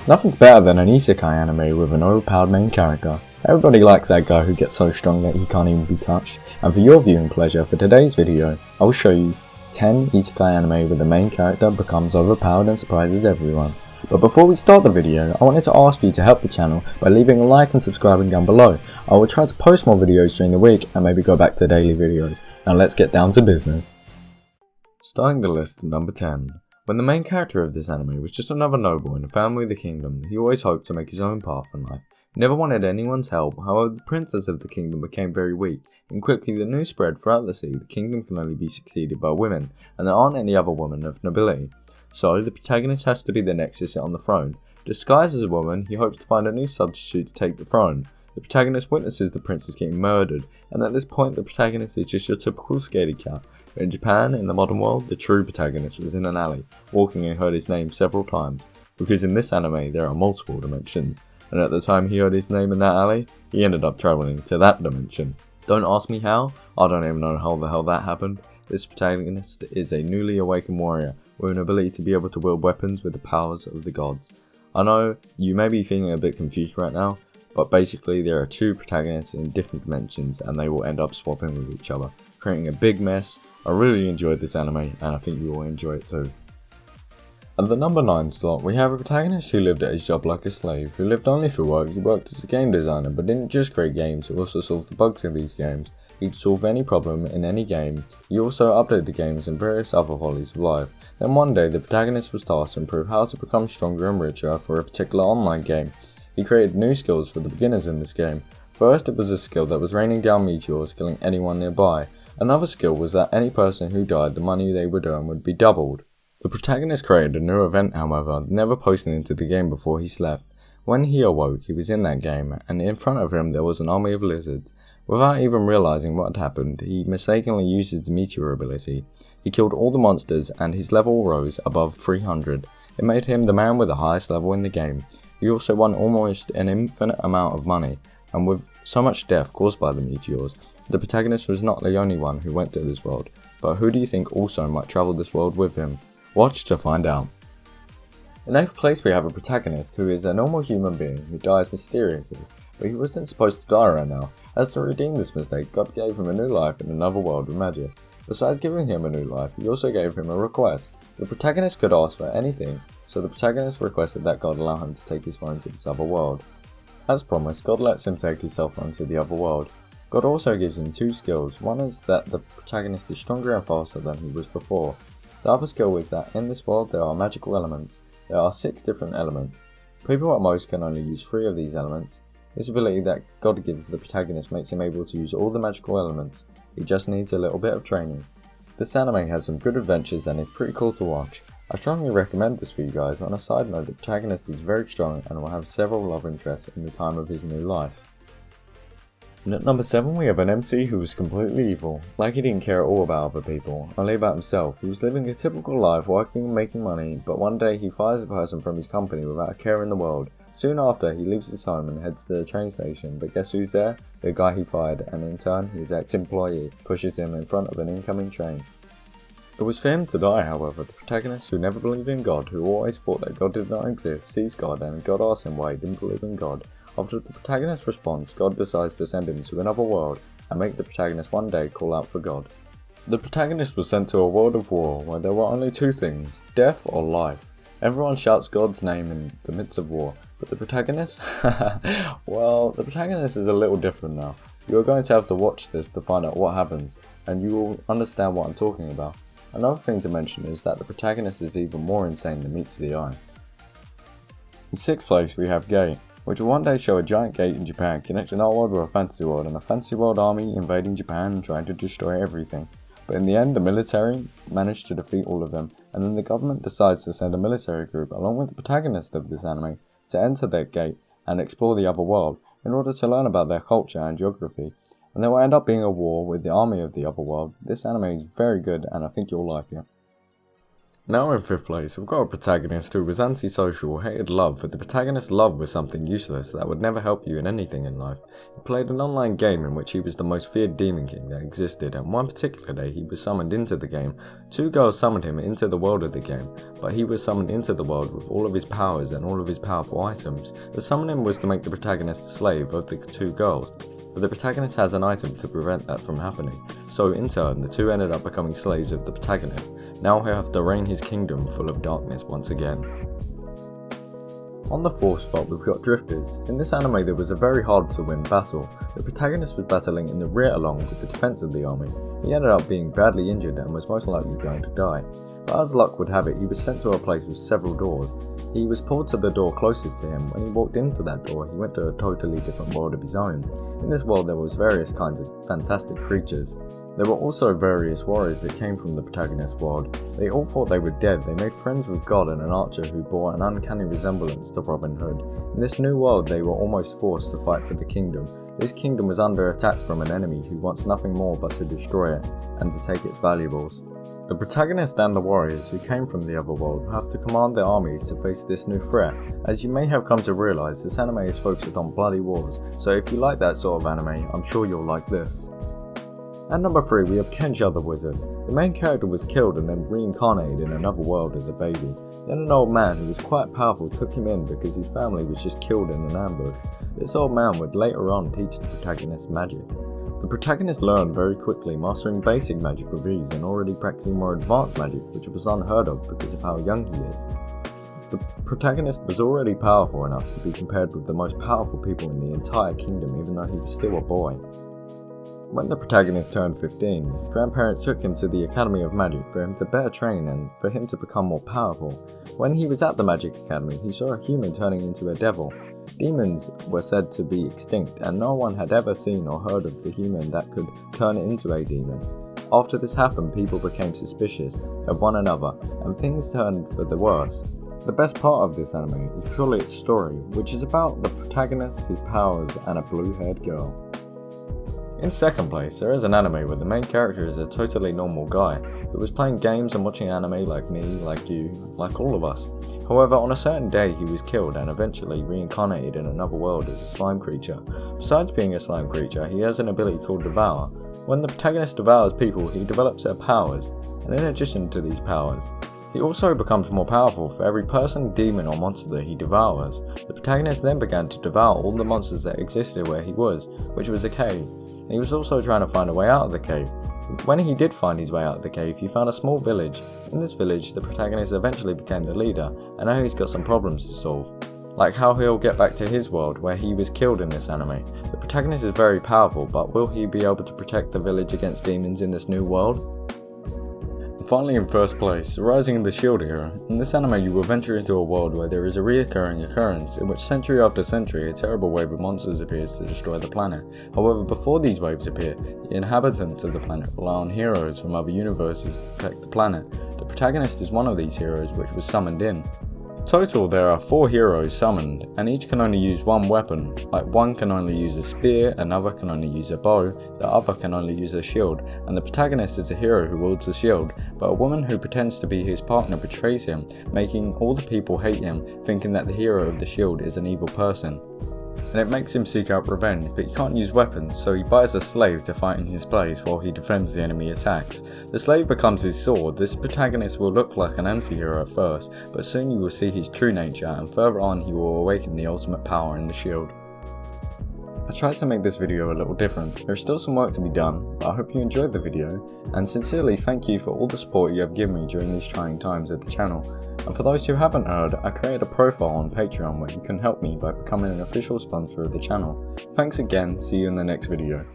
Nothing's better than an Isekai anime with an overpowered main character. Everybody likes that guy who gets so strong that he can't even be touched. And for your viewing pleasure, for today's video, I will show you 10 Isekai anime where the main character becomes overpowered and surprises everyone. But before we start the video, I wanted to ask you to help the channel by leaving a like and subscribing down below. I will try to post more videos during the week and maybe go back to daily videos. Now let's get down to business. Starting the list at number 10. When the main character of this anime was just another noble in a family of the kingdom, he always hoped to make his own path in life. He never wanted anyone's help. However, the princess of the kingdom became very weak, and quickly the news spread throughout the sea the kingdom can only be succeeded by women, and there aren't any other women of nobility. So, the protagonist has to be the next to sit on the throne. Disguised as a woman, he hopes to find a new substitute to take the throne. The protagonist witnesses the princess getting murdered, and at this point the protagonist is just your typical scaredy cat. But in Japan, in the modern world, the true protagonist was in an alley, walking and heard his name several times, because in this anime there are multiple dimensions, and at the time he heard his name in that alley, he ended up travelling to that dimension. Don't ask me how, I don't even know how the hell that happened. This protagonist is a newly awakened warrior, with an ability to be able to wield weapons with the powers of the gods. I know, you may be feeling a bit confused right now, but basically there are two protagonists in different dimensions and they will end up swapping with each other, creating a big mess. I really enjoyed this anime and I think you will enjoy it too. At the number 9 slot, we have a protagonist who lived at his job like a slave, who lived only for work. He worked as a game designer but didn't just create games, he also solved the bugs in these games. He could solve any problem in any game. He also updated the games and various other volleys of life. Then one day the protagonist was tasked to improve how to become stronger and richer for a particular online game. He created new skills for the beginners in this game. First, it was a skill that was raining down meteors, killing anyone nearby. Another skill was that any person who died, the money they would earn would be doubled. The protagonist created a new event, however, never posting into the game before he slept. When he awoke, he was in that game, and in front of him there was an army of lizards. Without even realizing what had happened, he mistakenly used his meteor ability. He killed all the monsters, and his level rose above 300. It made him the man with the highest level in the game. He also won almost an infinite amount of money, and with so much death caused by the meteors, the protagonist was not the only one who went to this world. But who do you think also might travel this world with him? Watch to find out. In 8th place we have a protagonist who is a normal human being who dies mysteriously, but he wasn't supposed to die right now. As to redeem this mistake, God gave him a new life in another world with magic. Besides giving him a new life, he also gave him a request. The protagonist could ask for anything, so the protagonist requested that God allow him to take his throne to this other world. As promised, God lets him take his throne to the other world. God also gives him two skills. One is that the protagonist is stronger and faster than he was before. The other skill is that in this world there are magical elements. There are 6 different elements. People at most can only use 3 of these elements. This ability that God gives the protagonist makes him able to use all the magical elements. He just needs a little bit of training. This anime has some good adventures and is pretty cool to watch. I strongly recommend this for you guys. On a side note, the protagonist is very strong and will have several love interests in the time of his new life. And at number 7 we have an MC who was completely evil. Like he didn't care at all about other people, only about himself. He was living a typical life, working and making money, but one day he fires a person from his company without a care in the world. Soon after, he leaves his home and heads to the train station, but guess who's there? The guy he fired, and in turn, his ex-employee pushes him in front of an incoming train. It was for him to die, however. The protagonist, who never believed in God, who always thought that God did not exist, sees God, and God asks him why he didn't believe in God. After the protagonist's response, God decides to send him to another world and make the protagonist one day call out for God. The protagonist was sent to a world of war where there were only 2 things, death or life. Everyone shouts God's name in the midst of war, but the protagonist? Well, the protagonist is a little different now. You are going to have to watch this to find out what happens, and you will understand what I'm talking about. Another thing to mention is that the protagonist is even more insane than meets the eye. In 6th place we have Gate, which will one day show a giant gate in Japan connecting our world with a fantasy world and a fantasy world army invading Japan and trying to destroy everything. But in the end the military managed to defeat all of them, and then the government decides to send a military group along with the protagonist of this anime to enter their gate and explore the other world in order to learn about their culture and geography. And there will end up being a war with the army of the other world. This anime is very good and I think you'll like it. Now in 5th place, we've got a protagonist who was antisocial, hated love, but the protagonist's love was something useless that would never help you in anything in life. He played an online game in which he was the most feared demon king that existed, and one particular day he was summoned into the game. 2 girls summoned him into the world of the game, but he was summoned into the world with all of his powers and all of his powerful items. The summoning was to make the protagonist a slave of the 2 girls. But the protagonist has an item to prevent that from happening, so in turn the 2 ended up becoming slaves of the protagonist. Now he'll have to reign his kingdom full of darkness once again. On the 4th spot we've got Drifters. In this anime there was a very hard to win battle. The protagonist was battling in the rear along with the defense of the army. He ended up being badly injured and was most likely going to die. But as luck would have it, he was sent to a place with several doors. He was pulled to the door closest to him. When he walked into that door, he went to a totally different world of his own. In this world there was various kinds of fantastic creatures. There were also various warriors that came from the protagonist's world. They all thought they were dead. They made friends with God and an archer who bore an uncanny resemblance to Robin Hood. In this new world they were almost forced to fight for the kingdom. This kingdom was under attack from an enemy who wants nothing more but to destroy it and to take its valuables. The protagonist and the warriors who came from the other world have to command their armies to face this new threat. As you may have come to realise, this anime is focused on bloody wars, so if you like that sort of anime, I'm sure you'll like this. At number 3 we have Kenja the Wizard. The main character was killed and then reincarnated in another world as a baby. Then an old man who was quite powerful took him in because his family was just killed in an ambush. This old man would later on teach the protagonist magic. The protagonist learned very quickly, mastering basic magic with ease and already practicing more advanced magic, which was unheard of because of how young he is. The protagonist was already powerful enough to be compared with the most powerful people in the entire kingdom, even though he was still a boy. When the protagonist turned 15, his grandparents took him to the Academy of Magic for him to better train and for him to become more powerful. When he was at the Magic Academy, he saw a human turning into a devil. Demons were said to be extinct, and no one had ever seen or heard of the human that could turn into a demon. After this happened, people became suspicious of one another, and things turned for the worst. The best part of this anime is purely its story, which is about the protagonist, his powers, and a blue-haired girl. In 2nd place, there is an anime where the main character is a totally normal guy who was playing games and watching anime like me, like you, like all of us. However, on a certain day he was killed and eventually reincarnated in another world as a slime creature. Besides being a slime creature, he has an ability called Devour. When the protagonist devours people, he develops their powers, and in addition to these powers, he also becomes more powerful for every person, demon or monster that he devours. The protagonist then began to devour all the monsters that existed where he was, which was a cave, and he was also trying to find a way out of the cave. When he did find his way out of the cave, he found a small village. In this village, the protagonist eventually became the leader, and now he's got some problems to solve. Like how he'll get back to his world where he was killed in this anime. The protagonist is very powerful, but will he be able to protect the village against demons in this new world? Finally, in 1st place, Rising of the Shield Hero. In this anime you will venture into a world where there is a reoccurring occurrence in which century after century a terrible wave of monsters appears to destroy the planet. However, before these waves appear, the inhabitants of the planet rely on heroes from other universes to protect the planet. The protagonist is one of these heroes which was summoned in. Total, there are 4 heroes summoned, and each can only use one weapon. Like one can only use a spear, another can only use a bow, the other can only use a shield, and the protagonist is a hero who wields a shield, but a woman who pretends to be his partner betrays him, making all the people hate him, thinking that the hero of the shield is an evil person. And it makes him seek out revenge, but he can't use weapons, so he buys a slave to fight in his place while he defends the enemy attacks. The slave becomes his sword. This protagonist will look like an anti-hero at first, but soon you will see his true nature, and further on he will awaken the ultimate power in the shield. I tried to make this video a little different. There's still some work to be done, but I hope you enjoyed the video, and sincerely thank you for all the support you have given me during these trying times of the channel. And for those who haven't heard, I created a profile on Patreon where you can help me by becoming an official sponsor of the channel. Thanks again, see you in the next video.